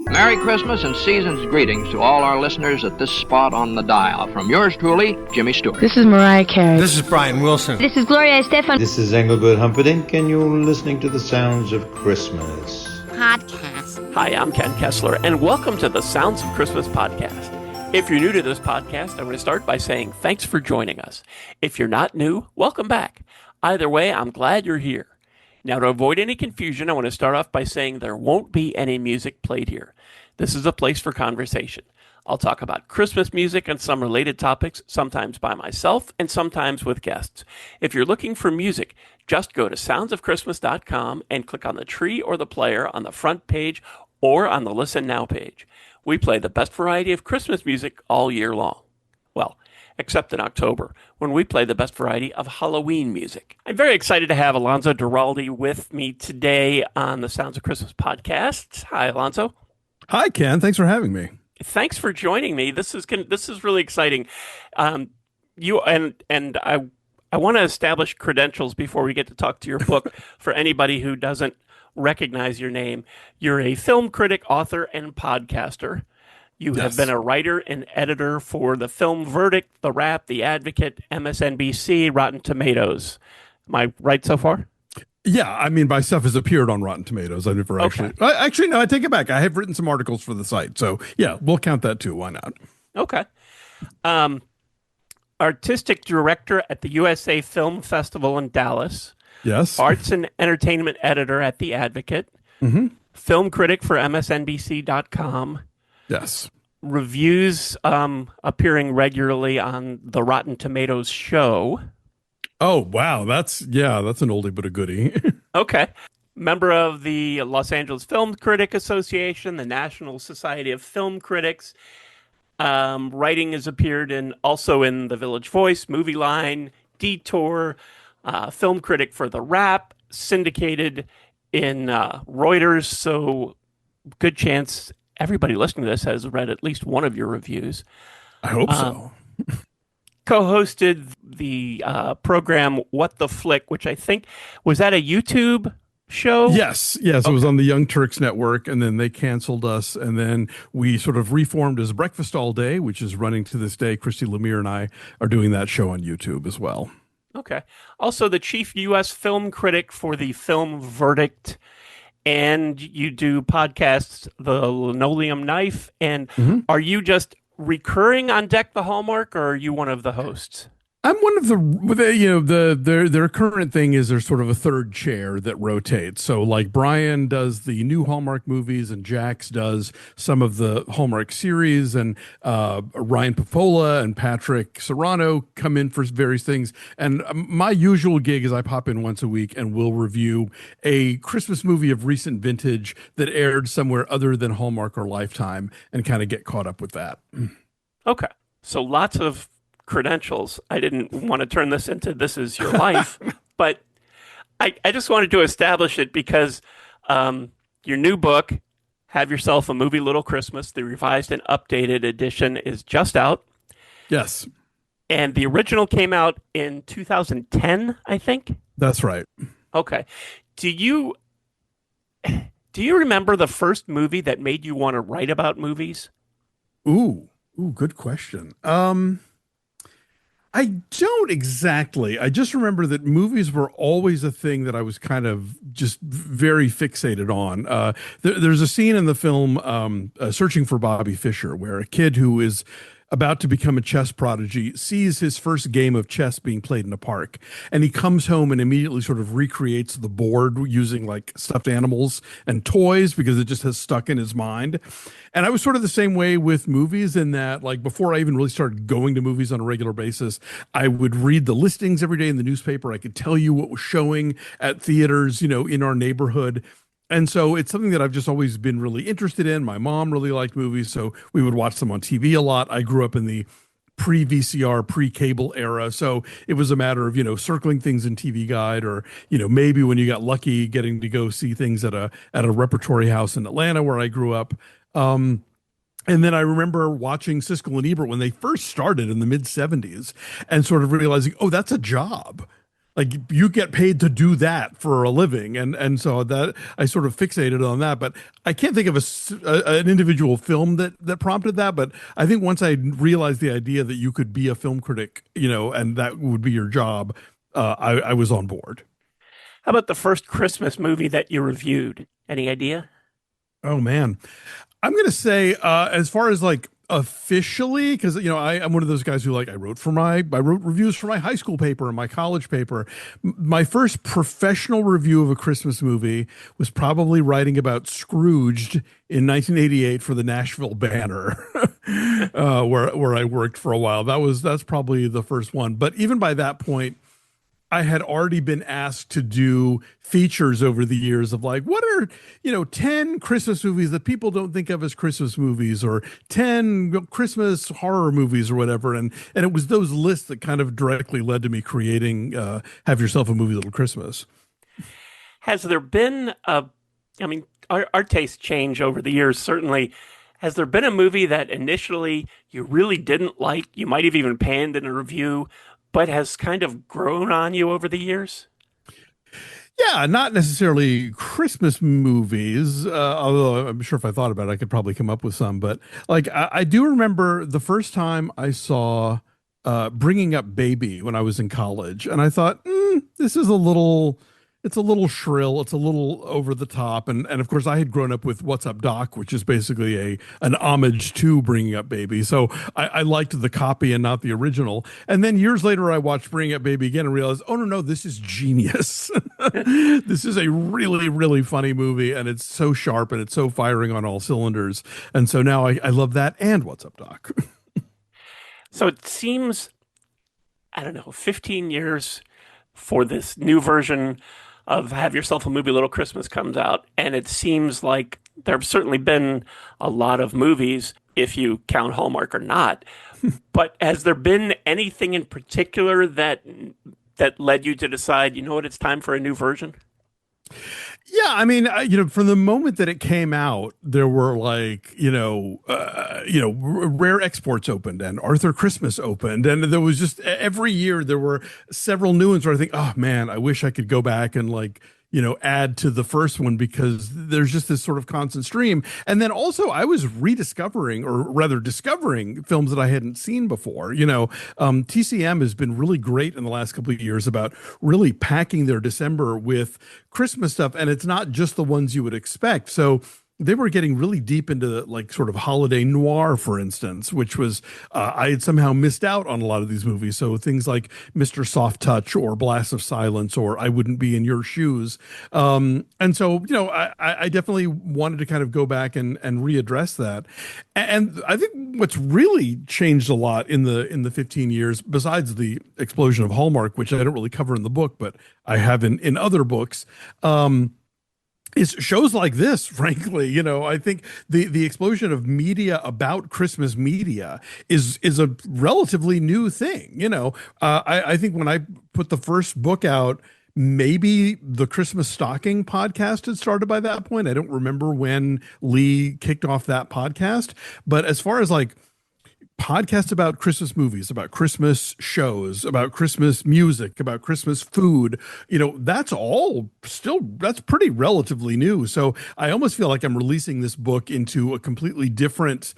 Merry Christmas and season's greetings to all our listeners at this spot on the dial. From yours truly, Jimmy Stewart. This is Mariah Carey. This is Brian Wilson. This is Gloria Estefan. This is Engelbert Humperdinck, and you're listening to the sounds of Christmas. Podcast. Hi, I'm Ken Kessler, and welcome to the Sounds of Christmas podcast. If you're new to this podcast, I'm going to start by saying thanks for joining us. If you're not new, welcome back. Either way, I'm glad you're here. Now, to avoid any confusion, I want to start off by saying there won't be any music played here. This is a place for conversation. I'll talk about Christmas music and some related topics, sometimes by myself and sometimes with guests. If you're looking for music, just go to soundsofchristmas.com and click on the tree or the player on the front page or on the Listen Now page. We play the best variety of Christmas music all year long. Well, except in October, when we play the best variety of Halloween music. I'm very excited to have Alonso Duralde with me today on the Sounds of Christmas podcast. Hi, Alonso. Hi, Ken. Thanks for having me. Thanks for joining me. This is really exciting. You and I want to establish credentials before we get to talk to your book for anybody who doesn't recognize your name. You're a film critic, author, and podcaster. You have been a writer and editor for The Film Verdict, The Wrap, The Advocate, MSNBC, Rotten Tomatoes. Am I right so far? Yeah, I mean, my stuff has appeared on Rotten Tomatoes. I've never actually, no, I take it back. I have written some articles for the site. So, yeah, we'll count that too. Why not? Okay. Artistic director at the USA Film Festival in Dallas. Yes. Arts and entertainment editor at The Advocate. Mm-hmm. Film critic for MSNBC.com. Yes. Reviews appearing regularly on the Rotten Tomatoes show. Oh, wow. That's an oldie but a goodie. Okay. Member of the Los Angeles Film Critic Association, the National Society of Film Critics. Writing has appeared also in The Village Voice, Movie Line, Detour, film critic for The Wrap, syndicated in Reuters. So good chance everybody listening to this has read at least one of your reviews. I hope so. Co-hosted the program What the Flick, which I think, was that a YouTube show? Yes. Okay. It was on the Young Turks Network, and then they canceled us, and then we sort of reformed as Breakfast All Day, which is running to this day. Christy Lemire and I are doing that show on YouTube as well. Okay. Also, the chief U.S. film critic for The Film Verdict, and you do podcasts, The Linoleum Knife, and Are you just recurring on Deck the Hallmark, or are you one of the hosts? I'm one of their current thing is there's sort of a third chair that rotates. So like Brian does the new Hallmark movies and Jax does some of the Hallmark series, and Ryan Paffola and Patrick Serrano come in for various things. And my usual gig is I pop in once a week and we'll review a Christmas movie of recent vintage that aired somewhere other than Hallmark or Lifetime and kind of get caught up with that. Okay. So lots of credentials. I didn't want to turn this into This Is Your Life, but I just wanted to establish it because your new book, Have Yourself a Movie Little Christmas, the revised and updated edition, is just out. Yes. And the original came out in 2010, I think? That's right. Okay. Do you remember the first movie that made you want to write about movies? Ooh, good question. I don't exactly. I just remember that movies were always a thing that I was kind of just very fixated on. There's a scene in the film Searching for Bobby Fischer where a kid who is about to become a chess prodigy sees his first game of chess being played in a park, and he comes home and immediately sort of recreates the board using like stuffed animals and toys because it just has stuck in his mind. And I was sort of the same way with movies in that, like, before I even really started going to movies on a regular basis, I would read the listings every day in the newspaper. I could tell you what was showing at theaters, in our neighborhood. And so it's something that I've just always been really interested in. My mom really liked movies, so we would watch them on TV a lot. I grew up in the pre-VCR, pre-cable era, so it was a matter of, circling things in TV Guide, or, maybe when you got lucky, getting to go see things at a repertory house in Atlanta where I grew up. And then I remember watching Siskel and Ebert when they first started in the mid-'70s and sort of realizing, oh, that's a job. like you get paid to do that for a living, and so that I sort of fixated on that. But I can't think of an individual film that prompted that. But I think once I realized the idea that you could be a film critic, and that would be your job, I was on board. How about the first Christmas movie that you reviewed? Any idea? Oh man, I'm gonna say as far as like officially, because I'm one of those guys who I wrote reviews for my high school paper and my college paper. My first professional review of a Christmas movie was probably writing about Scrooged in 1988 for the Nashville Banner, where I worked for a while. That's probably the first one. But even by that point, I had already been asked to do features over the years of what are, 10 Christmas movies that people don't think of as Christmas movies, or 10 Christmas horror movies or whatever. And it was those lists that kind of directly led to me creating Have Yourself a Movie Little Christmas. Has there been our tastes change over the years, certainly. Has there been a movie that initially you really didn't like, you might have even panned in a review, but has kind of grown on you over the years? Yeah, not necessarily Christmas movies, although I'm sure if I thought about it, I could probably come up with some. But I do remember the first time I saw Bringing Up Baby when I was in college, and I thought, this is it's a little shrill, it's a little over the top, and of course I had grown up with What's Up Doc, which is basically an homage to Bringing Up Baby, so I liked the copy and not the original. And then years later I watched Bringing Up Baby again and realized, oh no, this is genius. This is a really, really funny movie, and it's so sharp and it's so firing on all cylinders, and so now I love that and What's Up Doc. So it seems, I don't know, 15 years for this new version of Have Yourself a Movie Little Christmas comes out, and it seems like there have certainly been a lot of movies, if you count Hallmark or not. But has there been anything in particular that led you to decide, you know what, it's time for a new version? Yeah, I mean, from the moment that it came out, there were Rare Exports opened and Arthur Christmas opened, and there was just every year there were several new ones where I think, oh man, I wish I could go back and add to the first one, because there's just this sort of constant stream. And then also I was rediscovering, or rather discovering, films that I hadn't seen before. TCM has been really great in the last couple of years about really packing their December with Christmas stuff. And it's not just the ones you would expect. So they were getting really deep into sort of holiday noir, for instance, which was I had somehow missed out on a lot of these movies. So things like Mr. Soft Touch or Blast of Silence or I Wouldn't Be in Your Shoes. And so, I definitely wanted to kind of go back and readdress that. And I think what's really changed a lot in the 15 years, besides the explosion of Hallmark, which I don't really cover in the book, but I have in other books, is shows like this, frankly. I think the explosion of media about Christmas media is a relatively new thing. I think when I put the first book out, maybe the Christmas Stocking podcast had started by that point. I don't remember when Lee kicked off that podcast, but as far as podcasts about Christmas movies, about Christmas shows, about Christmas music, about Christmas food, that's pretty relatively new. So I almost feel like I'm releasing this book into a completely different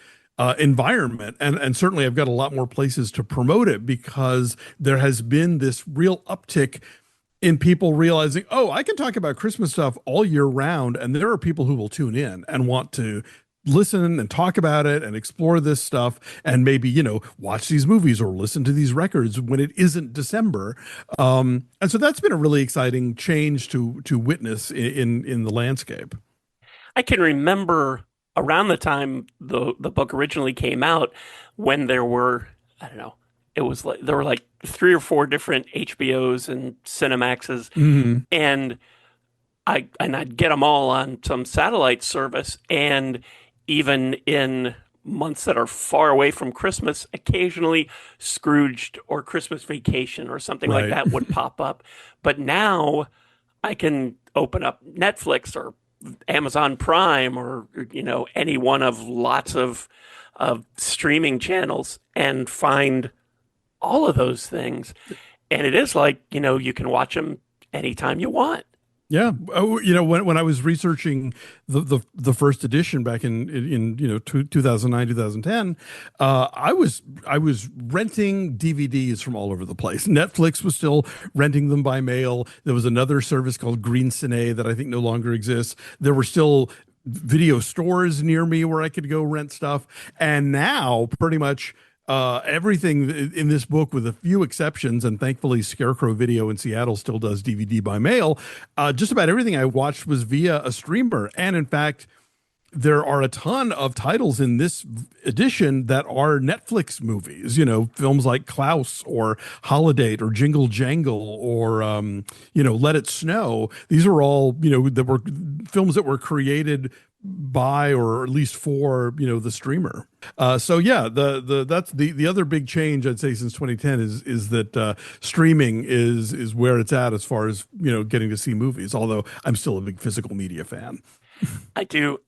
environment. And certainly I've got a lot more places to promote it, because there has been this real uptick in people realizing, oh, I can talk about Christmas stuff all year round. And there are people who will tune in and want to listen and talk about it and explore this stuff, and maybe watch these movies or listen to these records when it isn't December. And so that's been a really exciting change to witness in the landscape. I can remember around the time the book originally came out, when there were, I don't know, it was there were 3 or 4 different HBOs and Cinemaxes, Mm-hmm. and I'd get them all on some satellite service. And even in months that are far away from Christmas, occasionally Scrooged or Christmas Vacation or something like that would pop up. But now I can open up Netflix or Amazon Prime or any one of lots of streaming channels and find all of those things. And it is like, you can watch them anytime you want. Yeah. Oh, when I was researching the first edition back in 2009, 2010, I was renting DVDs from all over the place. Netflix was still renting them by mail. There was another service called Green Cine that I think no longer exists. There were still video stores near me where I could go rent stuff. And now pretty much everything in this book, with a few exceptions, and thankfully Scarecrow Video in Seattle still does DVD by mail. Just about everything I watched was via a streamer. And in fact, there are a ton of titles in this edition that are Netflix movies, films like Klaus or Holiday or Jingle Jangle or, Let It Snow. These are all, that were films that were created by, or at least for, the streamer. So yeah, that's the other big change I'd say since 2010 is that streaming is where it's at as far as, getting to see movies, although I'm still a big physical media fan. I do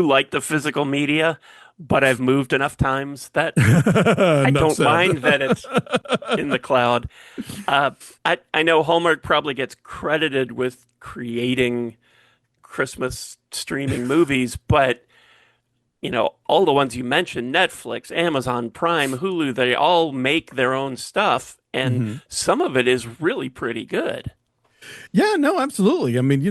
like the physical media, but I've moved enough times that I don't mind that it's in the cloud. I know Hallmark probably gets credited with creating Christmas streaming movies, but all the ones you mentioned, Netflix, Amazon Prime, Hulu, they all make their own stuff, and some of it is really pretty good. Yeah, no, absolutely. I mean,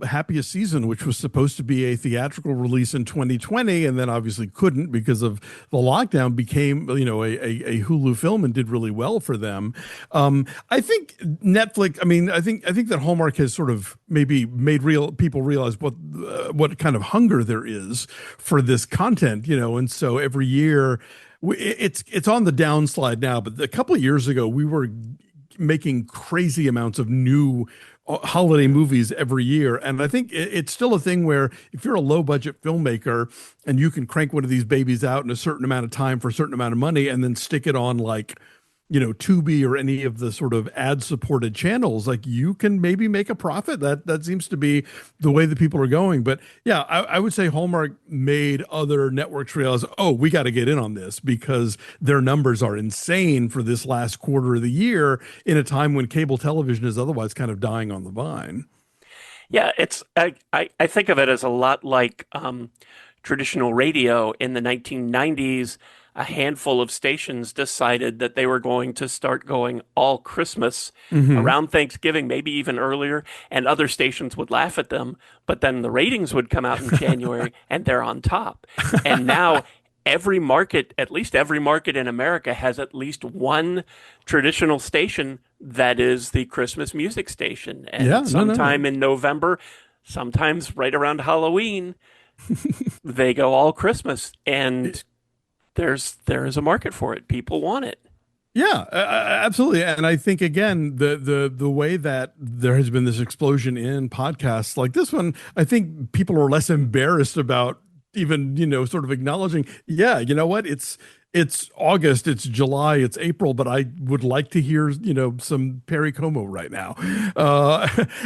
Happiest Season, which was supposed to be a theatrical release in 2020 and then obviously couldn't because of the lockdown, became, a Hulu film and did really well for them. I think Netflix, I think that Hallmark has sort of maybe made people realize what kind of hunger there is for this content, and so every year it's on the downslide now, but a couple of years ago we were making crazy amounts of new holiday movies every year. And I think it's still a thing where if you're a low budget filmmaker and you can crank one of these babies out in a certain amount of time for a certain amount of money and then stick it on like, Tubi or any of the sort of ad supported channels, like you can maybe make a profit. That seems to be the way that people are going. But yeah, I would say Hallmark made other networks realize, oh, we got to get in on this because their numbers are insane for this last quarter of the year in a time when cable television is otherwise kind of dying on the vine. Yeah, I think of it as a lot like traditional radio in the 1990s. A handful of stations decided that they were going to start going all Christmas around Thanksgiving, maybe even earlier, and other stations would laugh at them. But then the ratings would come out in January and they're on top. And now every market, at least every market in America, has at least one traditional station that is the Christmas music station. And sometime in November, sometimes right around Halloween, they go all Christmas. And there is a market for it. People want it. Yeah, absolutely. And I think, again, the way that there has been this explosion in podcasts like this one, I think people are less embarrassed about even, sort of acknowledging, yeah, you know what, it's August, it's July, it's April, but I would like to hear, some Perry Como right now.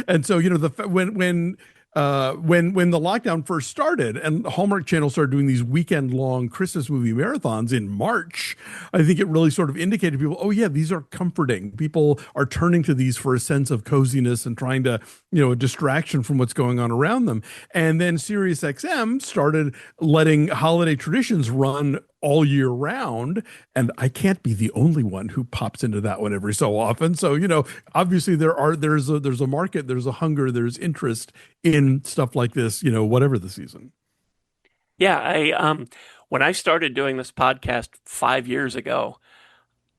And so, when the lockdown first started and Hallmark Channel started doing these weekend-long Christmas movie marathons in March, I think it really sort of indicated to people, oh yeah, these are comforting. People are turning to these for a sense of coziness and trying to, a distraction from what's going on around them. And then SiriusXM started letting holiday traditions run all year round, and I can't be the only one who pops into that one every so often. So, obviously there's a market, there's a hunger, there's interest in stuff like this, whatever the season. Yeah, when I started doing this podcast 5 years ago,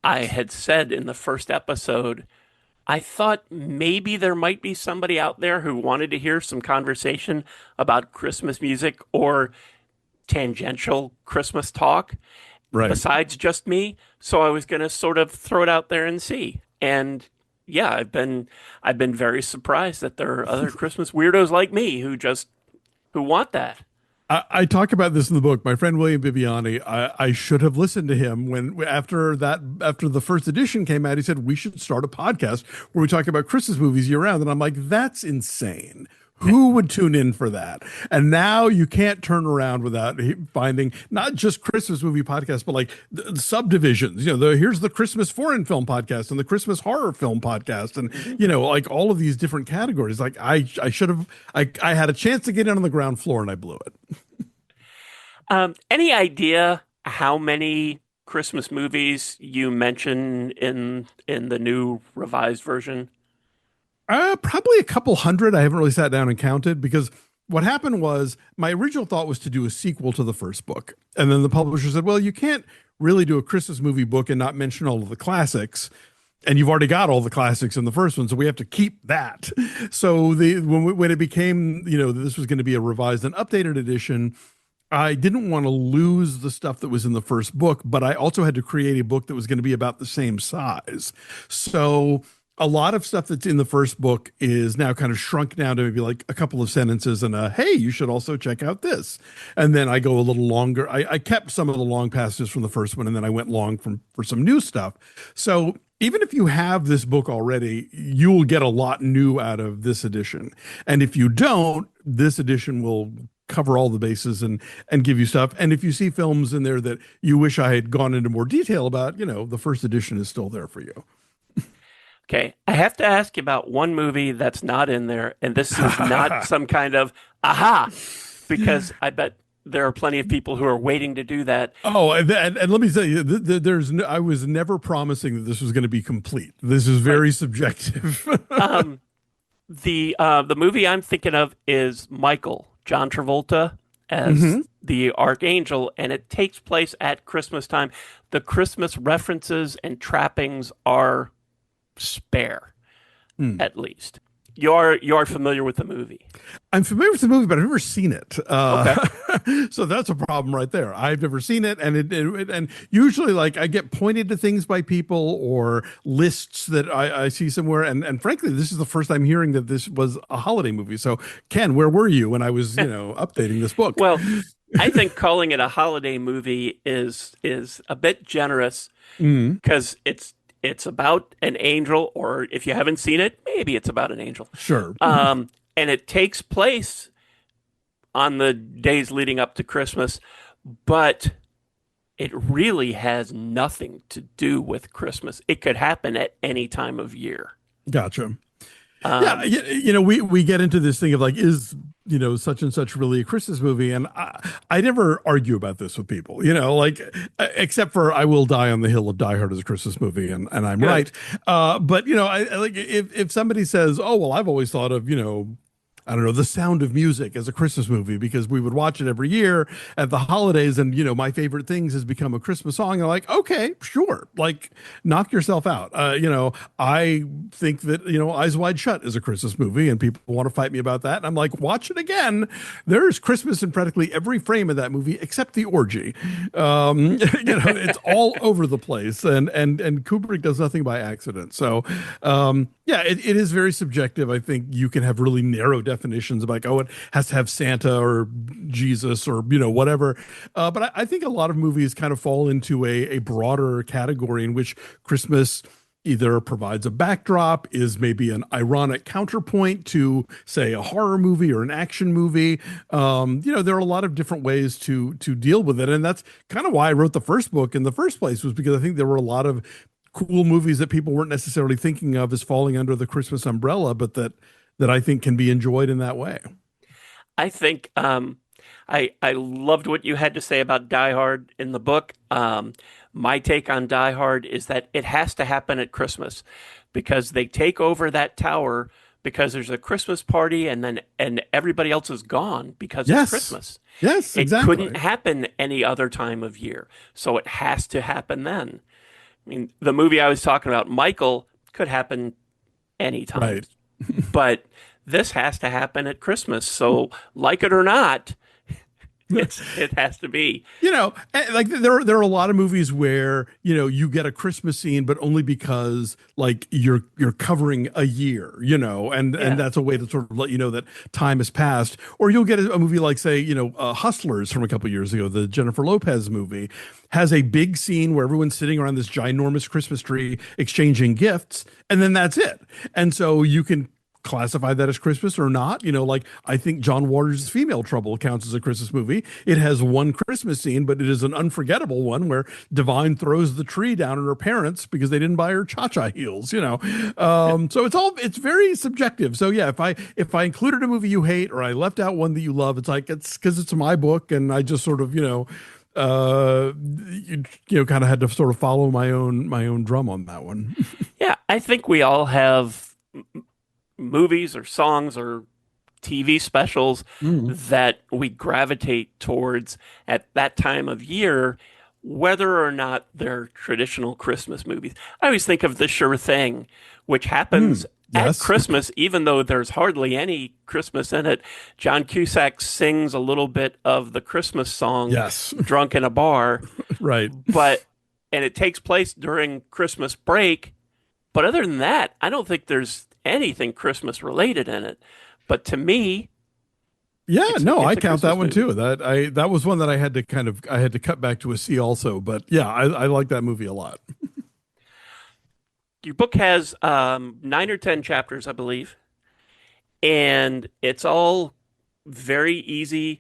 I had said in the first episode, I thought maybe there might be somebody out there who wanted to hear some conversation about Christmas music or tangential Christmas talk, right, besides just me. So I was going to sort of throw it out there and see. And yeah, I've been very surprised that there are other Christmas weirdos like me who want that. I talk about this in the book. My friend William Bibiani, I should have listened to him after the first edition came out. He said we should start a podcast where we talk about Christmas movies year round, and I'm like, that's insane. Who would tune in for that? And now you can't turn around without finding not just Christmas movie podcasts, but like the subdivisions. Here's the Christmas foreign film podcast and the Christmas horror film podcast, and like all of these different categories. Like I should have, I had a chance to get in on the ground floor and I blew it. Any idea how many Christmas movies you mention in the new revised version? Probably a couple hundred. I haven't really sat down and counted, because what happened was my original thought was to do a sequel to the first book. And then the publisher said, well, you can't really do a Christmas movie book and not mention all of the classics. And you've already got all the classics in the first one, so we have to keep that. So when it became, that this was going to be a revised and updated edition, I didn't want to lose the stuff that was in the first book, but I also had to create a book that was going to be about the same size. So a lot of stuff that's in the first book is now kind of shrunk down to maybe like a couple of sentences and hey, you should also check out this. And then I go a little longer. I kept some of the long passages from the first one, and then I went long for some new stuff. So even if you have this book already, you will get a lot new out of this edition. And if you don't, this edition will cover all the bases and give you stuff. And if you see films in there that you wish I had gone into more detail about, the first edition is still there for you. Okay, I have to ask you about one movie that's not in there, and this is not some kind of aha, because I bet there are plenty of people who are waiting to do that. Oh, and let me tell you, I was never promising that this was going to be complete. This is very subjective. The movie I'm thinking of is Michael, John Travolta as the Archangel, and it takes place at Christmas time. The Christmas references and trappings are spare, at least. You're familiar with the movie. I'm familiar with the movie, but I've never seen it. Okay. So that's a problem right there. I've never seen it, and and usually, like, I get pointed to things by people or lists that I see somewhere, and frankly, this is the first time hearing that this was a holiday movie. So, Ken, where were you when I was, updating this book? Well, I think calling it a holiday movie is a bit generous, because it's about an angel, or if you haven't seen it, maybe it's about an angel. Sure. And it takes place on the days leading up to Christmas, but it really has nothing to do with Christmas. It could happen at any time of year. Gotcha. We get into this thing of like, is such and such really a Christmas movie? And I never argue about this with people, except for I Will Die on the Hill of Die Hard as a Christmas movie, and I'm right. But I like, if somebody says, oh well, I've always thought of I don't know, The Sound of Music as a Christmas movie because we would watch it every year at the holidays, and My Favorite Things has become a Christmas song. I'm like, okay, sure, like, knock yourself out. I think that Eyes Wide Shut is a Christmas movie, and people want to fight me about that. And I'm like, watch it again. There's Christmas in practically every frame of that movie except the orgy. It's all over the place, and Kubrick does nothing by accident. So it is very subjective. I think you can have really narrow definitions of like, oh, it has to have Santa or Jesus or whatever, but I think a lot of movies kind of fall into a broader category in which Christmas either provides a backdrop, is maybe an ironic counterpoint to, say, a horror movie or an action movie. There are a lot of different ways to deal with it, and that's kind of why I wrote the first book in the first place, was because I think there were a lot of cool movies that people weren't necessarily thinking of as falling under the Christmas umbrella, but that I think can be enjoyed in that way. I think I loved what you had to say about Die Hard in the book. My take on Die Hard is that it has to happen at Christmas, because they take over that tower because there's a Christmas party, and everybody else is gone because it's Christmas. Yes, exactly. It couldn't happen any other time of year, so it has to happen then. I mean, the movie I was talking about, Michael, could happen anytime. Right. But this has to happen at Christmas. So, like it or not, it has to be. Like there are a lot of movies where you get a Christmas scene, but only because like you're covering a year, and that's a way to sort of let you know that time has passed. Or you'll get a movie like, say, Hustlers from a couple of years ago, the Jennifer Lopez movie, has a big scene where everyone's sitting around this ginormous Christmas tree exchanging gifts, and then that's it. And so you can classify that as Christmas or not. Like I think John Waters' Female Trouble counts as a Christmas movie. It has one Christmas scene, but it is an unforgettable one where Divine throws the tree down at her parents because they didn't buy her cha-cha heels. So it's very subjective. So yeah, if I included a movie you hate or I left out one that you love, it's like it's because it's my book and I just sort of kind of had to sort of follow my own drum on that one. Yeah, I think we all have movies or songs or TV specials that we gravitate towards at that time of year, whether or not they're traditional Christmas movies. I always think of The Sure Thing, which happens Yes. at Christmas, even though there's hardly any Christmas in it. John Cusack sings a little bit of the Christmas song, Yes. drunk in a bar, Right. and it takes place during Christmas break. But other than that, I don't think there's anything Christmas related in it. But to me, Yeah, it's I a count that Christmas one movie. too. That was one that I had to cut back to a C also. But yeah, I like that movie a lot. Your book has 9 or 10 chapters, I believe, and it's all very easy.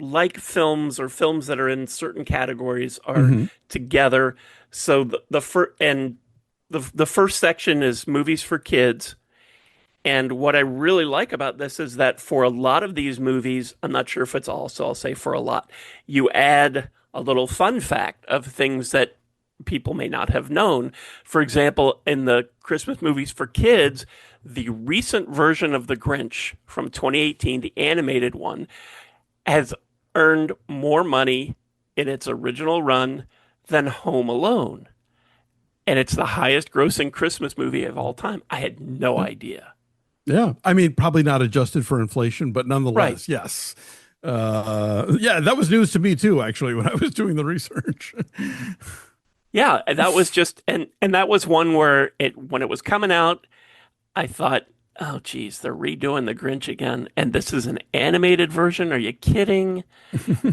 Like films or films that are in certain categories are together. So the first section is movies for kids. And what I really like about this is that for a lot of these movies, I'm not sure if it's all, so I'll say for a lot, you add a little fun fact of things that people may not have known. For example, in the Christmas movies for kids, the recent version of The Grinch from 2018, the animated one, has earned more money in its original run than Home Alone. And it's the highest grossing Christmas movie of all time. I had no idea. Yeah, I mean, probably not adjusted for inflation, but nonetheless, Right. yes. Yeah, that was news to me too, actually, when I was doing the research. Yeah, and that was just and that was one where when it was coming out, I thought, oh geez, they're redoing the Grinch again, and this is an animated version. Are you kidding?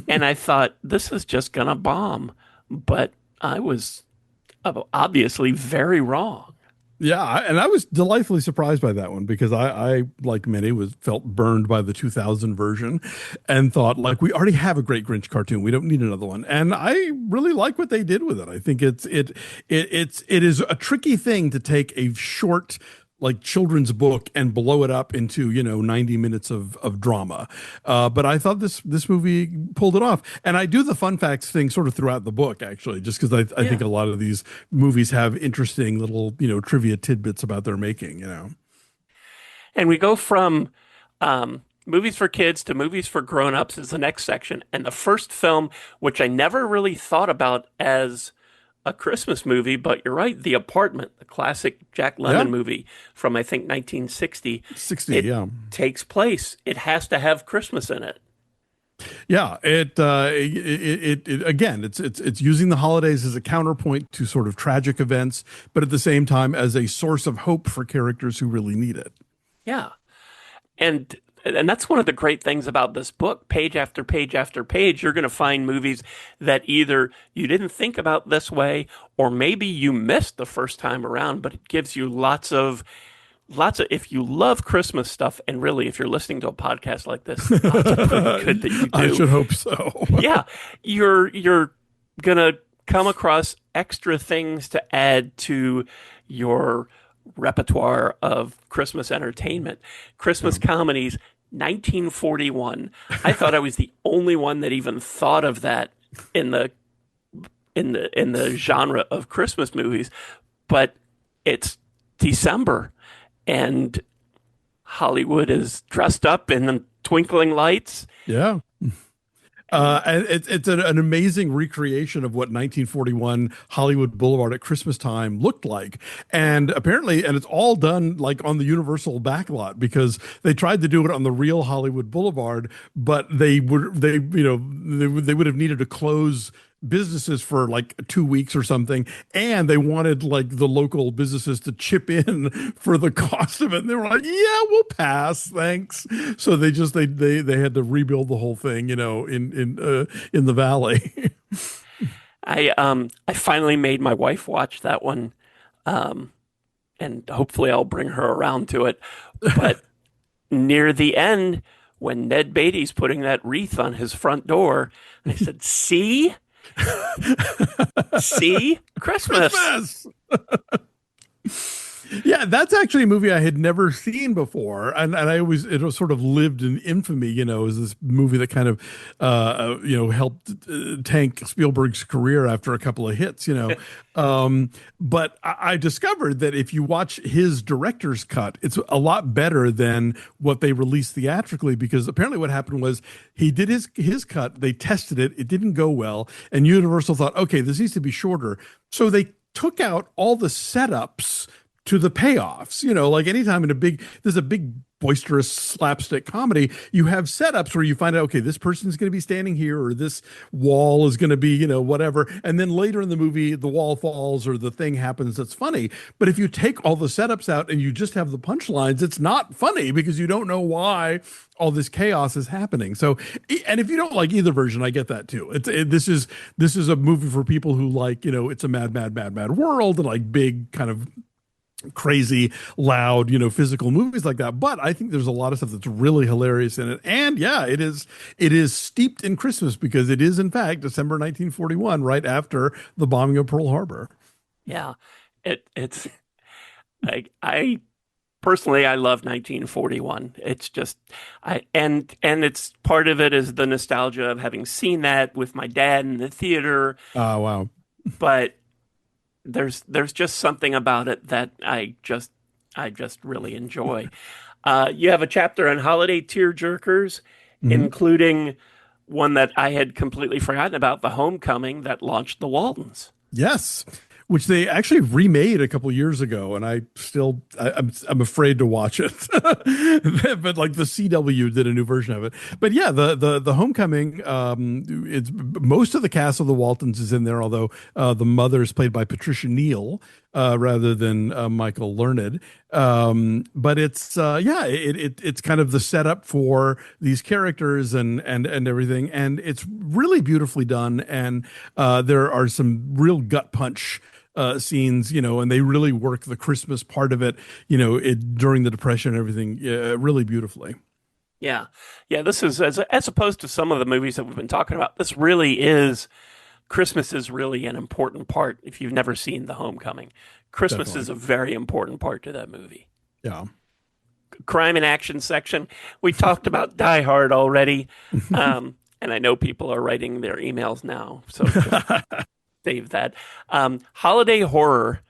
And I thought this is just gonna bomb, but I was obviously very wrong. Yeah, and I was delightfully surprised by that one because I like many, felt burned by the 2000 version and thought, like, we already have a great Grinch cartoon. We don't need another one. And I really like what they did with it. I think it is a tricky thing to take a short, like, children's book and blow it up into 90 minutes of drama. But I thought this movie pulled it off, and I do the fun facts thing sort of throughout the book, actually, just because I think a lot of these movies have interesting little trivia tidbits about their making. And we go from movies for kids to movies for grown-ups is the next section. And the first film, which I never really thought about as a Christmas movie, but you're right, The Apartment, the classic Jack Lemmon movie from, I think, 1960. 60, it yeah. takes place. It has to have Christmas in it. Yeah, it again, it's using the holidays as a counterpoint to sort of tragic events, but at the same time as a source of hope for characters who really need it. Yeah. And that's one of the great things about this book. Page after page after page, you're going to find movies that either you didn't think about this way, or maybe you missed the first time around, but it gives you lots of, if you love Christmas stuff, and really, if you're listening to a podcast like this, odds are pretty good that you do. I should hope so. Yeah. You're going to come across extra things to add to your repertoire of Christmas entertainment. Christmas comedies, 1941. I thought I was the only one that even thought of that in the genre of Christmas movies, but it's December and Hollywood is dressed up in the twinkling lights. Yeah. And it's an amazing recreation of what 1941 Hollywood Boulevard at Christmas time looked like. And apparently, and it's all done like on the Universal backlot, because they tried to do it on the real Hollywood Boulevard, but they would have needed to close businesses for like 2 weeks or something, and they wanted like the local businesses to chip in for the cost of it, and they were like, yeah, we'll pass, thanks. So they had to rebuild the whole thing in the valley. I finally made my wife watch that one, and and hopefully I'll bring her around to it. But near the end, when Ned Beatty's putting that wreath on his front door, I said, see? See? Christmas. Christmas. Yeah, that's actually a movie I had never seen before, and it was sort of lived in infamy, as this movie that kind of helped tank Spielberg's career after a couple of hits, But I discovered that if you watch his director's cut, it's a lot better than what they released theatrically, because apparently what happened was he did his cut, they tested it, it didn't go well, and Universal thought, okay, this needs to be shorter, so they took out all the setups to the payoffs. Like anytime there's a big boisterous slapstick comedy, you have setups where you find out, okay, this person's going to be standing here, or this wall is going to be, whatever. And then later in the movie, the wall falls or the thing happens that's funny. But if you take all the setups out and you just have the punchlines, it's not funny because you don't know why all this chaos is happening. So, and if you don't like either version, I get that too. This is a movie for people who like, it's a mad, mad, mad, mad world, and like big kind of crazy, loud, physical movies like that. But I think there's a lot of stuff that's really hilarious in it. And yeah, it is steeped in Christmas because it is in fact December 1941, right after the bombing of Pearl Harbor. Yeah, it's I personally, I love 1941. It's just and it's part of it is the nostalgia of having seen that with my dad in the theater. Oh, wow. But there's just something about it that I just really enjoy. You have a chapter on holiday tearjerkers, including one that I had completely forgotten about, The Homecoming, that launched the Waltons. Yes, which they actually remade a couple years ago, and I'm afraid to watch it. But like the CW did a new version of it. But yeah, the Homecoming, it's most of the cast of the Waltons is in there, although the mother is played by Patricia Neal rather than Michael Learned. But it's it's kind of the setup for these characters and everything, and it's really beautifully done. And there are some real gut punch scenes, and they really work the Christmas part of it, during the Depression and everything, really beautifully. Yeah. This is as opposed to some of the movies that we've been talking about. This really is. Christmas is really an important part. If you've never seen The Homecoming, Christmas Definitely. is a very important part to that movie. Yeah. Crime and action section. We talked about Die Hard already, and I know people are writing their emails now, so just save that. Holiday horror.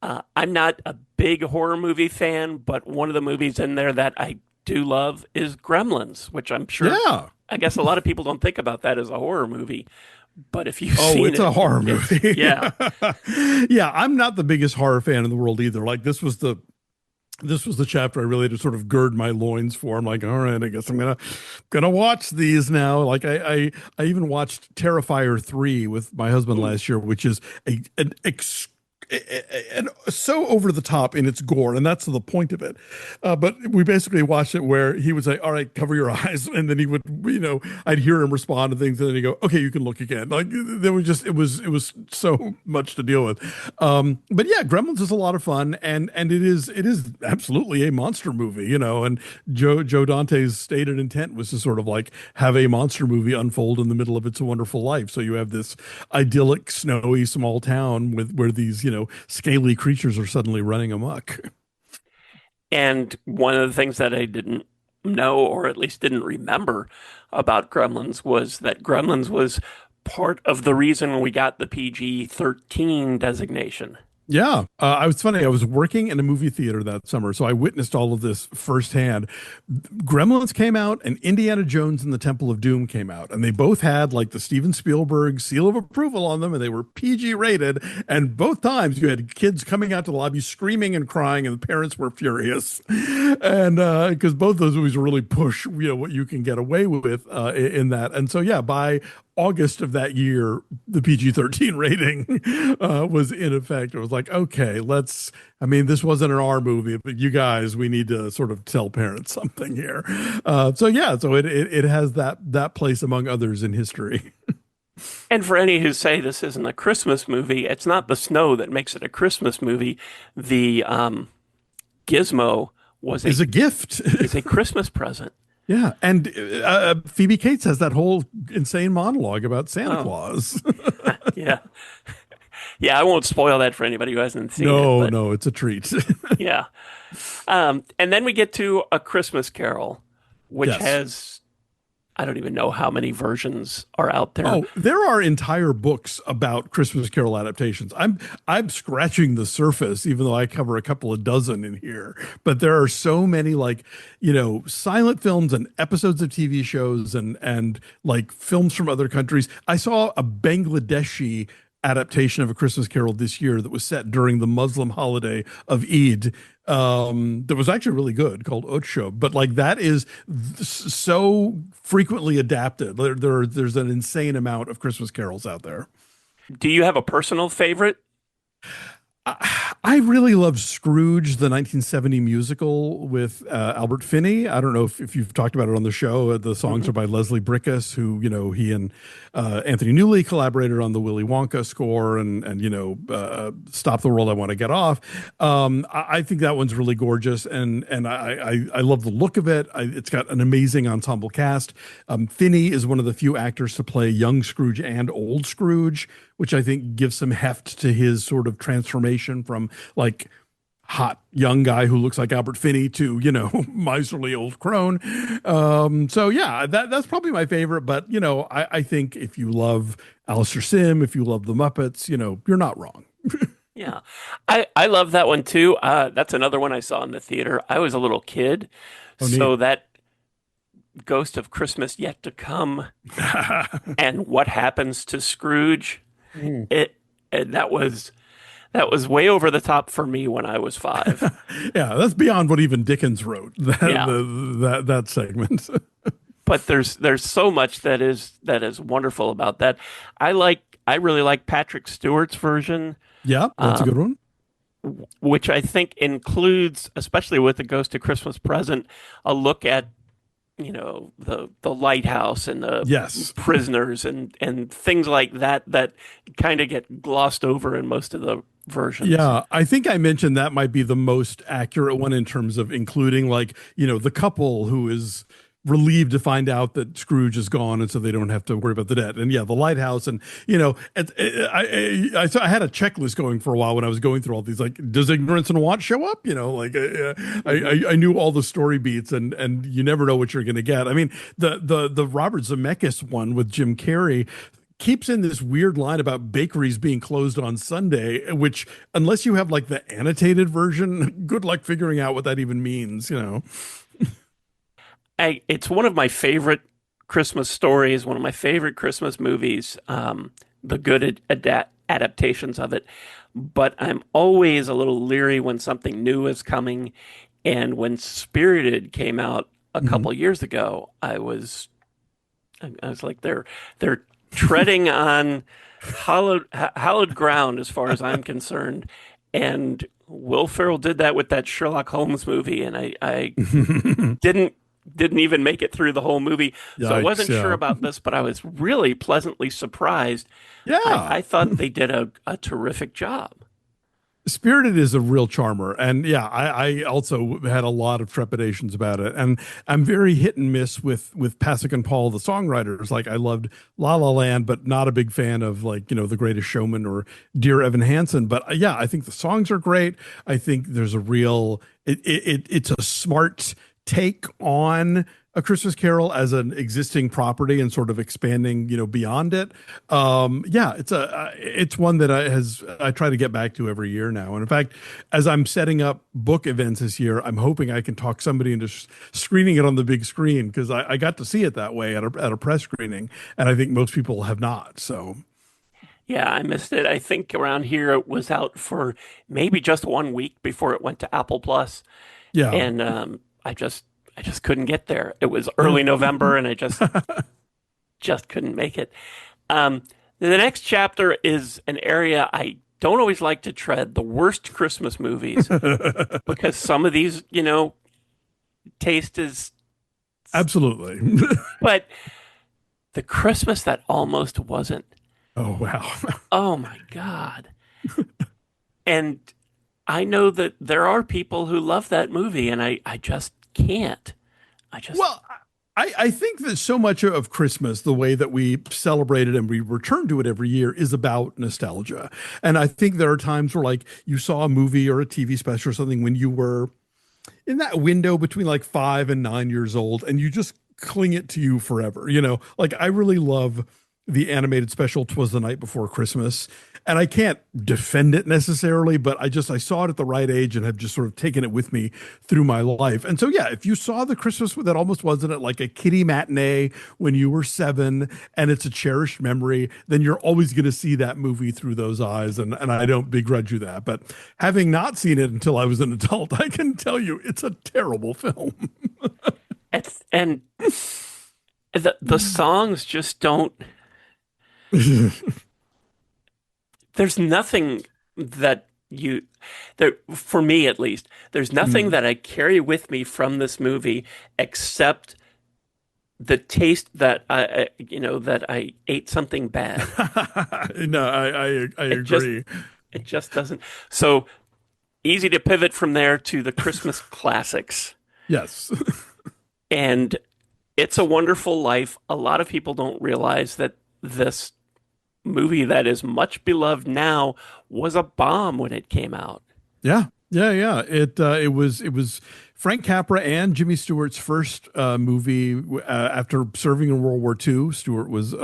I'm not a big horror movie fan, but one of the movies in there that I do love is Gremlins, which I'm sure. Yeah. I guess a lot of people don't think about that as a horror movie. But if you've seen it's a horror movie. Yeah. Yeah, I'm not the biggest horror fan in the world either. Like this was the chapter I really had to sort of gird my loins for. I'm like, all right, I guess I'm gonna watch these now. Like I even watched Terrifier 3 with my husband last year, which is and so over the top in its gore, and that's the point of it. But we basically watched it where he would say, "All right, cover your eyes," and then he would, I'd hear him respond to things, and then he'd go, "Okay, you can look again." Like there was just it was so much to deal with. But yeah, Gremlins is a lot of fun, and it is absolutely a monster movie, and Joe Dante's stated intent was to sort of like have a monster movie unfold in the middle of It's a Wonderful Life. So you have this idyllic, snowy, small town where these scaly creatures are suddenly running amok. And one of the things that I didn't know, or at least didn't remember about Gremlins, was that Gremlins was part of the reason we got the PG-13 designation. Yeah. I was working in a movie theater that summer, so I witnessed all of this firsthand. Gremlins came out and Indiana Jones and the Temple of Doom came out, and they both had like the Steven Spielberg seal of approval on them, and they were PG rated. And both times you had kids coming out to the lobby screaming and crying, and the parents were furious. And because both those movies really push, what you can get away with in that. And so, yeah, by August of that year, the PG-13 rating was in effect. It was like, okay, this wasn't an R movie, but you guys, we need to sort of tell parents something here. So it has that place among others in history. And for any who say this isn't a Christmas movie, it's not the snow that makes it a Christmas movie. The gizmo Is a gift. is a Christmas present. Yeah, and Phoebe Cates has that whole insane monologue about Santa Oh. Claus. Yeah. Yeah, I won't spoil that for anybody who hasn't seen it. No, But no, it's a treat. yeah. And then we get to A Christmas Carol, which Yes. has, I don't even know how many versions are out there. Oh, there are entire books about Christmas Carol adaptations. I'm scratching the surface, even though I cover a couple of dozen in here. But there are so many, like, silent films and episodes of TV shows and like films from other countries. I saw a Bangladeshi adaptation of A Christmas Carol this year that was set during the Muslim holiday of Eid. That was actually really good, called Utshub. But like that is so frequently adapted. There's an insane amount of Christmas carols out there. Do you have a personal favorite? I really love Scrooge, the 1970 musical with Albert Finney. I don't know if you've talked about it on the show. The songs are by Leslie Brickus, who, he and Anthony Newley collaborated on the Willy Wonka score and Stop the World, I Want to Get Off. I think that one's really gorgeous, and I love the look of it. It's got an amazing ensemble cast. Finney is one of the few actors to play young Scrooge and old Scrooge, which I think gives some heft to his sort of transformation from like hot young guy who looks like Albert Finney to, miserly old crone. So yeah, that's probably my favorite. But, I think if you love Alistair Sim, if you love the Muppets, you're not wrong. Yeah, I love that one too. That's another one I saw in the theater. I was a little kid, so that Ghost of Christmas Yet to Come and What Happens to Scrooge, that was way over the top for me when I was 5. Yeah, that's beyond what even Dickens wrote. That segment. But there's so much that is wonderful about that. I really like Patrick Stewart's version. Yeah, that's a good one. Which I think includes, especially with the Ghost of Christmas Present, a look at the lighthouse and the prisoners and things like that kind of get glossed over in most of the versions. Yeah, I think I mentioned that might be the most accurate one in terms of including the couple who is relieved to find out that Scrooge is gone, and so they don't have to worry about the debt. And yeah, the lighthouse, and I had a checklist going for a while when I was going through all these. Like, does ignorance and want show up? I knew all the story beats, and you never know what you're going to get. I mean, the Robert Zemeckis one with Jim Carrey keeps in this weird line about bakeries being closed on Sunday, which, unless you have like the annotated version, good luck figuring out what that even means. It's one of my favorite Christmas stories, one of my favorite Christmas movies, the good adaptations of it. But I'm always a little leery when something new is coming. And when Spirited came out a couple years ago, I was like, they're treading on hallowed ground as far as I'm concerned. And Will Ferrell did that with that Sherlock Holmes movie, and I didn't even make it through the whole movie. So I wasn't sure about this, but I was really pleasantly surprised. Yeah. I thought they did a terrific job. Spirited is a real charmer. And yeah, I also had a lot of trepidations about it. And I'm very hit and miss with Pasek and Paul, the songwriters. Like, I loved La La Land, but not a big fan of The Greatest Showman or Dear Evan Hansen. But yeah, I think the songs are great. I think there's a real, it's a smart take on A Christmas Carol as an existing property and sort of expanding, beyond it. Yeah, it's one that I try to get back to every year now. And in fact, as I'm setting up book events this year, I'm hoping I can talk somebody into screening it on the big screen, because I got to see it that way at a press screening, and I think most people have not. So. Yeah, I missed it. I think around here it was out for maybe just 1 week before it went to Apple Plus. Yeah. And I just couldn't get there. It was early November, and I just couldn't make it. The next chapter is an area I don't always like to tread, the worst Christmas movies, because some of these, taste is absolutely. But The Christmas That Almost Wasn't. Oh, wow. Oh my God. And I know that there are people who love that movie, and I just can't. I just, Well, I think that so much of Christmas, the way that we celebrate it and we return to it every year, is about nostalgia. And I think there are times where, like, you saw a movie or a TV special or something when you were in that window between like 5 and 9 years old, and you just cling it to you forever. Like I really love the animated special "Twas the Night Before Christmas," and I can't defend it necessarily, but I saw it at the right age and have just sort of taken it with me through my life. And so yeah, if you saw the Christmas that almost wasn't it like a kiddie matinee when you were 7 and it's a cherished memory, then you're always going to see that movie through those eyes, and I don't begrudge you that. But having not seen it until I was an adult, I can tell you it's a terrible film. and the songs just don't. There's nothing that you there for me at least. There's nothing that I carry with me from this movie except the taste that that I ate something bad. No, I It just agree. it just doesn't. So easy to pivot from there to the Christmas classics. Yes. And It's a Wonderful Life. A lot of people don't realize that this movie that is much beloved now was a bomb when it came out. Yeah, yeah, yeah. It was Frank Capra and Jimmy Stewart's first movie after serving in World War II. Stewart was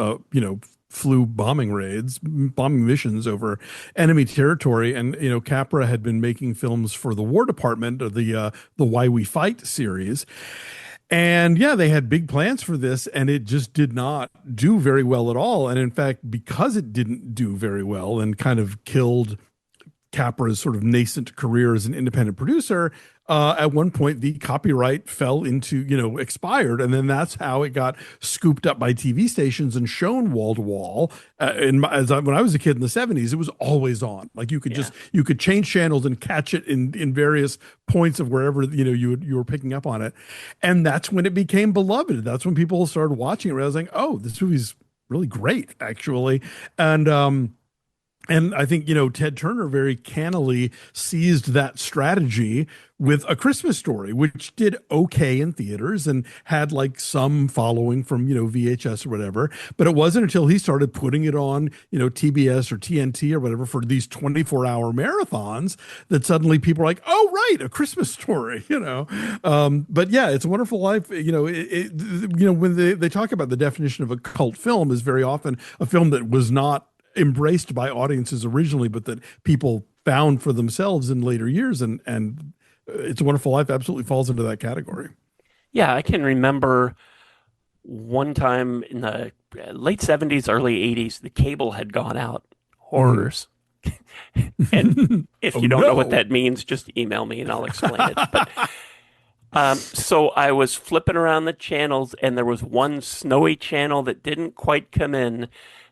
flew bombing missions over enemy territory, and Capra had been making films for the War Department of the Why We Fight series. And yeah, they had big plans for this, and it just did not do very well at all. And in fact, because it didn't do very well and kind of killed Capra's sort of nascent career as an independent producer, at one point the copyright fell into, expired, and then that's how it got scooped up by TV stations and shown wall to wall. When I was a kid in the '70s, it was always on. Like you could change channels and catch it in various points of wherever you were picking up on it, and that's when it became beloved. That's when people started watching it, realizing, oh, this movie's really great, actually, and I think, Ted Turner very cannily seized that strategy with A Christmas Story, which did okay in theaters and had like some following from, VHS or whatever. But it wasn't until he started putting it on, TBS or TNT or whatever for these 24-hour marathons that suddenly people are like, oh, right, A Christmas Story. But yeah, It's a Wonderful Life. When they talk about the definition of a cult film is very often a film that was not embraced by audiences originally, but that people found for themselves in later years, and It's a Wonderful Life absolutely falls into that category. Yeah, I can remember one time in the late 70s, early 80s, the cable had gone out. Horrors. And if Oh, you don't know what no. that means, just email me and I'll explain it. But so I was flipping around the channels, and there was one snowy channel that didn't quite come in.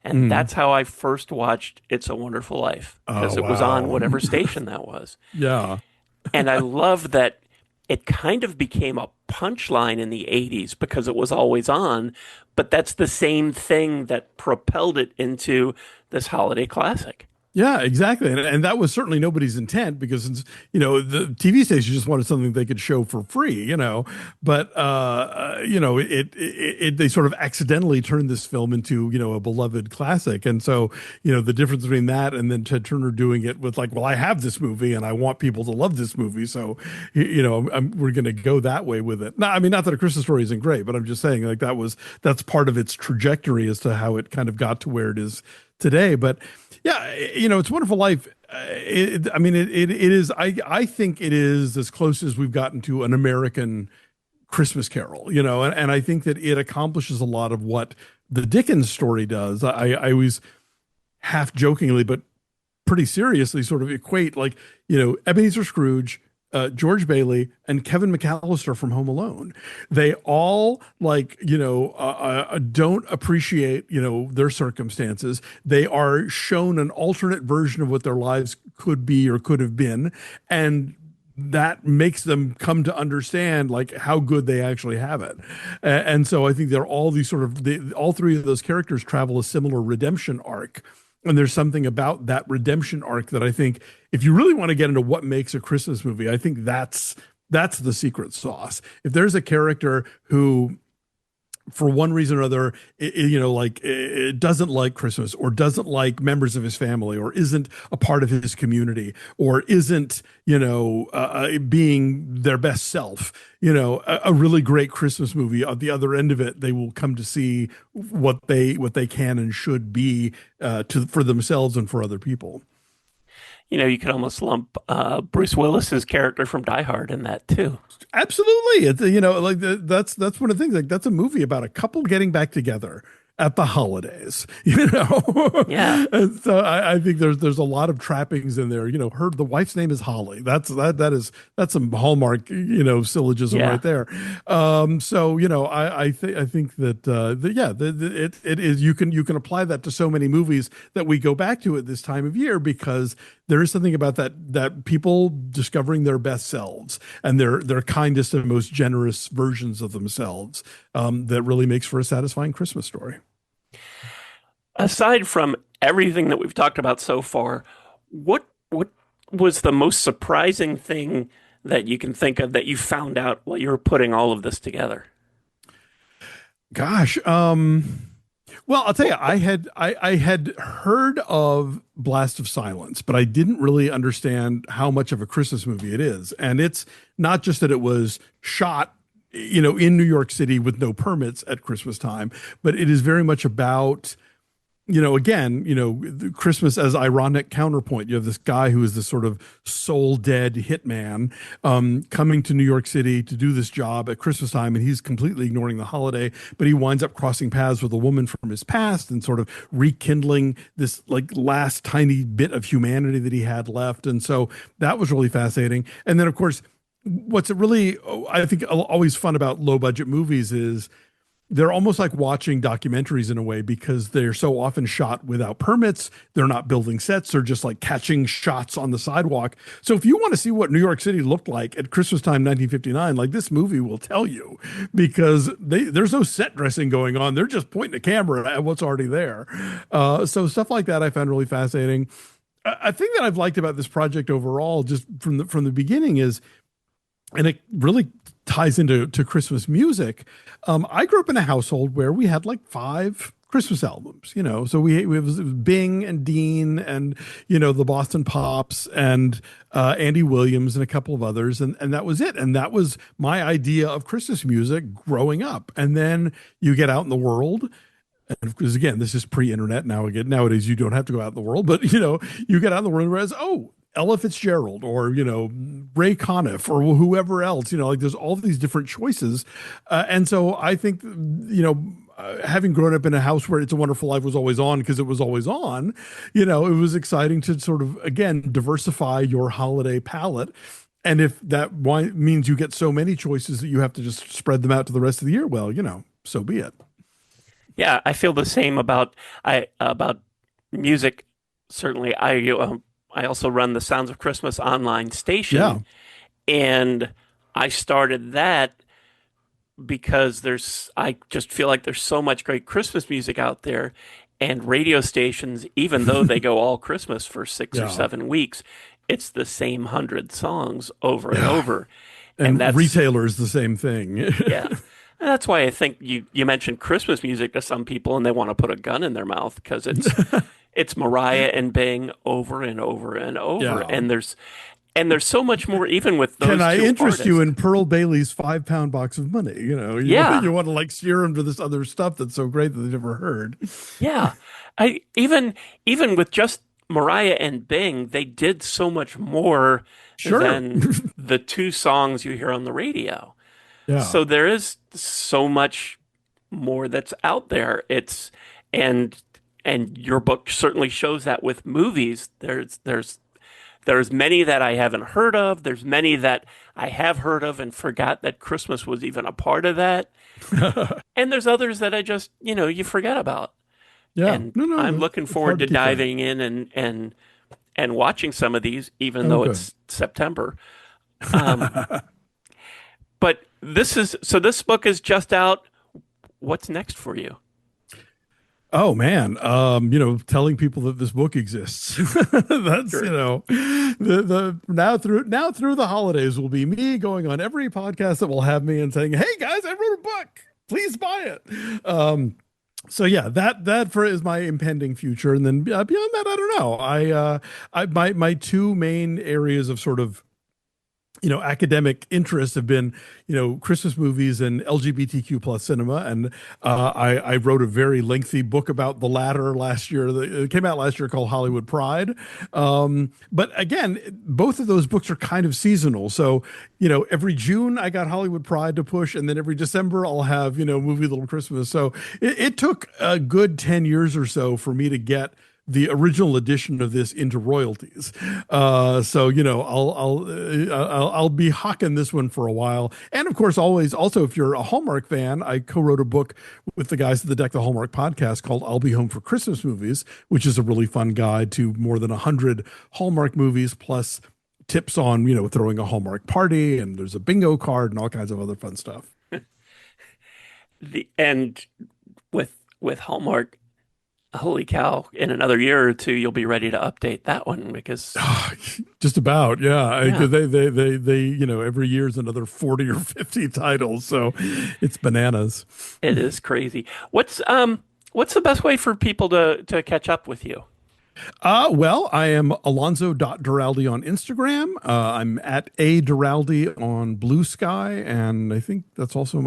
And that's how I first watched It's a Wonderful Life, because Oh, it was on wow. whatever station that was. Yeah. And I love that it kind of became a punchline in the 80s because it was always on, but that's the same thing that propelled it into this holiday classic. Yeah, exactly. And that was certainly nobody's intent, because, the TV station just wanted something they could show for free. But, they sort of accidentally turned this film into, a beloved classic. And so, the difference between that and then Ted Turner doing it with like, well, I have this movie and I want people to love this movie. So, we're going to go that way with it. Now, I mean, not that A Christmas Story isn't great, but I'm just saying like that's part of its trajectory as to how it kind of got to where it is today. But yeah, It's a Wonderful Life. It is. I think it is as close as we've gotten to an American Christmas Carol. And I think that it accomplishes a lot of what the Dickens story does. I always half jokingly, but pretty seriously, sort of equate like Ebenezer Scrooge, George Bailey, and Kevin McAllister from Home Alone. They all don't appreciate, their circumstances. They are shown an alternate version of what their lives could be or could have been. And that makes them come to understand like how good they actually have it. And so I think they're all these sort of all three of those characters travel a similar redemption arc. And there's something about that redemption arc that I think if you really want to get into what makes a Christmas movie, I think that's the secret sauce. If there's a character who for one reason or other, it doesn't like Christmas or doesn't like members of his family or isn't a part of his community or isn't, being their best self, a really great Christmas movie at the other end of it, they will come to see what they can and should be for themselves and for other people. You could almost lump Bruce Willis's character from Die Hard in that too. Absolutely. It's, that's one of the things, like that's a movie about a couple getting back together at the holidays, Yeah. And so I think there's a lot of trappings in there. The wife's name is Holly. That's some Hallmark, syllogism Yeah. right there. I think that it is you can apply that to so many movies that we go back to at this time of year because there is something about that people discovering their best selves and their kindest and most generous versions of themselves that really makes for a satisfying Christmas story. Aside from everything that we've talked about so far, what was the most surprising thing that you can think of that you found out while you were putting all of this together? Gosh, well, I'll tell you, I had heard of Blast of Silence, but I didn't really understand how much of a Christmas movie it is. And it's not just that it was shot, in New York City with no permits at Christmas time, but it is very much about Christmas as ironic counterpoint. You have this guy who is this sort of soul dead hitman coming to New York City to do this job at Christmas time, and he's completely ignoring the holiday, but he winds up crossing paths with a woman from his past and sort of rekindling this like last tiny bit of humanity that he had left. And so that was really fascinating. And then, of course, what's really, I think, always fun about low budget movies is they're almost like watching documentaries in a way because they're so often shot without permits. They're not building sets. They're just like catching shots on the sidewalk. So if you want to see what New York City looked like at Christmas time, 1959, like this movie will tell you because there's no set dressing going on. They're just pointing the camera at what's already there. So stuff like that I found really fascinating. A thing that I've liked about this project overall, just from the beginning is, and it really ties into Christmas music. I grew up in a household where we had like 5 Christmas albums, so it was Bing and Dean and, the Boston Pops and Andy Williams and a couple of others. And that was it. And that was my idea of Christmas music growing up. And then you get out in the world. And because again, this is pre-internet nowadays, you don't have to go out in the world, but you get out in the world and realize, Ella Fitzgerald or, Ray Conniff or whoever else, like there's all these different choices. And so I think, having grown up in a house where It's a Wonderful Life was always on because it was always on, it was exciting to sort of, again, diversify your holiday palette. And if that means you get so many choices that you have to just spread them out to the rest of the year, well, so be it. Yeah, I feel the same about music. Certainly, I also run the Sounds of Christmas online station. Yeah. And I started that because I just feel like there's so much great Christmas music out there, and radio stations, even though they go all Christmas for 6 or 7 weeks, it's the same 100 songs over and over. And that's, retailers, the same thing. Yeah. And that's why I think you mentioned Christmas music to some people and they want to put a gun in their mouth because it's Mariah and Bing over and over and over. Yeah. And there's so much more even with those. Can I interest you in Pearl Bailey's 5-pound box of money? You want to like steer them to this other stuff that's so great that they've never heard. Yeah. Even with just Mariah and Bing, they did so much more than the 2 songs you hear on the radio. Yeah. So there is so much more that's out there. And your book certainly shows that with movies. There's many that I haven't heard of. There's many that I have heard of and forgot that Christmas was even a part of that. And there's others that I just, you forget about. Yeah. And I'm looking forward to diving in and watching some of these, even though it's September. Um, but this book is just out. What's next for you? Oh man, telling people that this book exists. That's Sure. the now through the holidays will be me going on every podcast that will have me and saying, "Hey guys, I wrote a book. Please buy it." So yeah, that is my impending future, and then beyond that, I don't know. My two main areas of sort of academic interests have been, Christmas movies and LGBTQ plus cinema. And I wrote a very lengthy book about the latter last year. It came out last year called Hollywood Pride. But again, both of those books are kind of seasonal. So, every June I got Hollywood Pride to push, and then every December I'll have, Movie Little Christmas. So it took a good 10 years or so for me to get the original edition of this into royalties. So I'll be hawking this one for a while. And of course, also if you're a Hallmark fan, I co-wrote a book with the guys at the Deck the Hallmark podcast called I'll Be Home for Christmas Movies, which is a really fun guide to more than 100 Hallmark movies, plus tips on, throwing a Hallmark party, and there's a bingo card and all kinds of other fun stuff. And with Hallmark, holy cow, in another year or two, you'll be ready to update that one because just about, yeah. Yeah. They every year is another 40 or 50 titles. So it's bananas. it is crazy. What's the best way for people to catch up with you? Well, I am Alonso.Duralde on Instagram. I'm at A Duralde on Blue Sky. And I think that's also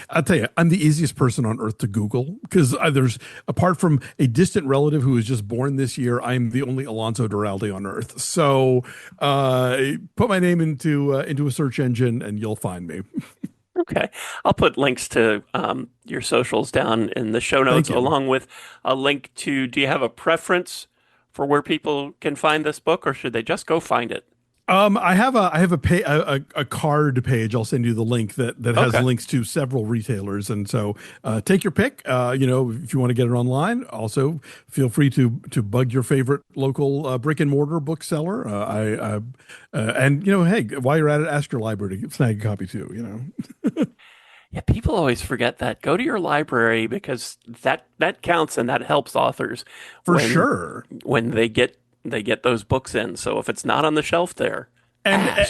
I'll tell you, I'm the easiest person on earth to Google because there's, apart from a distant relative who was just born this year, I'm the only Alonso Duralde on earth. So put my name into a search engine and you'll find me. Okay. I'll put links to your socials down in the show notes, along with a link to, do you have a preference for where people can find this book, or should they just go find it? I have a card page. I'll send you the link that has links to several retailers, and so take your pick. If you want to get it online, also feel free to bug your favorite local brick and mortar bookseller. And hey, while you're at it, ask your library to snag a copy too. Yeah, people always forget that. Go to your library because that counts and that helps authors For sure when they get those books in. So if it's not on the shelf there, and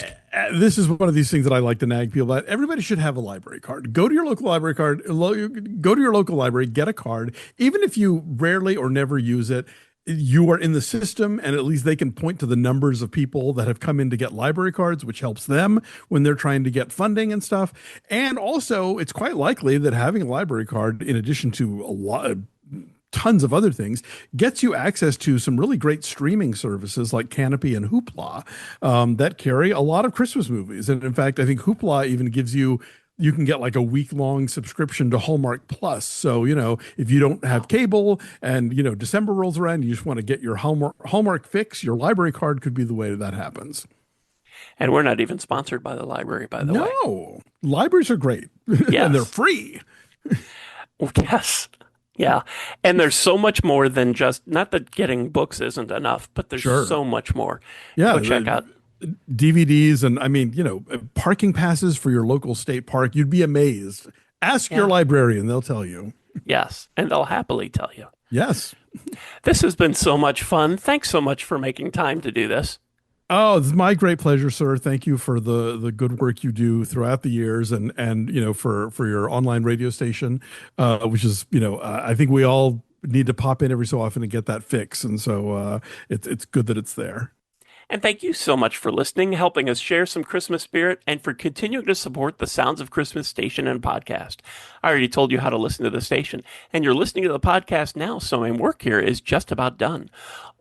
this is one of these things that I like to nag people about. Everybody should have a library card. Go to your local library get a card. Even if you rarely or never use it, you are in the system, and at least they can point to the numbers of people that have come in to get library cards, which helps them when they're trying to get funding and stuff. And also, it's quite likely that having a library card, in addition to tons of other things, gets you access to some really great streaming services like Canopy and Hoopla that carry a lot of Christmas movies. And in fact, I think Hoopla even gives you can get like a week-long subscription to Hallmark Plus. So, if you don't have cable and, December rolls around, you just want to get your Hallmark fix, your library card could be the way that happens. And we're not even sponsored by the library, by the way. No, libraries are great. Yes. And they're free. Yes. Yeah. And there's so much more than just, not that getting books isn't enough, but there's so much more. Yeah. Go check out DVDs and parking passes for your local state park. You'd be amazed. Ask your librarian. They'll tell you. Yes. And they'll happily tell you. Yes. This has been so much fun. Thanks so much for making time to do this. Oh, it's my great pleasure, sir. Thank you for the good work you do throughout the years, and for your online radio station, which is I think we all need to pop in every so often and get that fix, and so it's good that it's there. And thank you so much for listening, helping us share some Christmas spirit, and for continuing to support the Sounds of Christmas station and podcast. I already told you how to listen to the station, and you're listening to the podcast now, so my work here is just about done.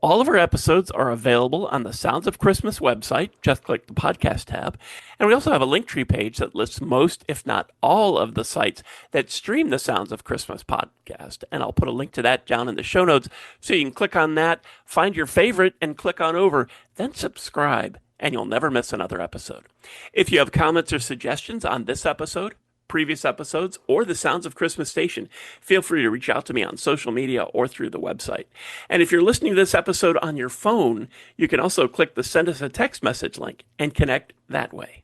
All of our episodes are available on the Sounds of Christmas website. Just click the podcast tab. And we also have a Linktree page that lists most, if not all, of the sites that stream the Sounds of Christmas podcast. And I'll put a link to that down in the show notes so you can click on that, find your favorite, and click on over. Then subscribe, and you'll never miss another episode. If you have comments or suggestions on this episode, previous episodes, or the Sounds of Christmas station, feel free to reach out to me on social media or through the website. And if you're listening to this episode on your phone, you can also click the Send Us a Text Message link and connect that way.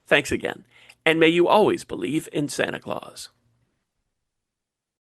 Thanks again, and may you always believe in Santa Claus.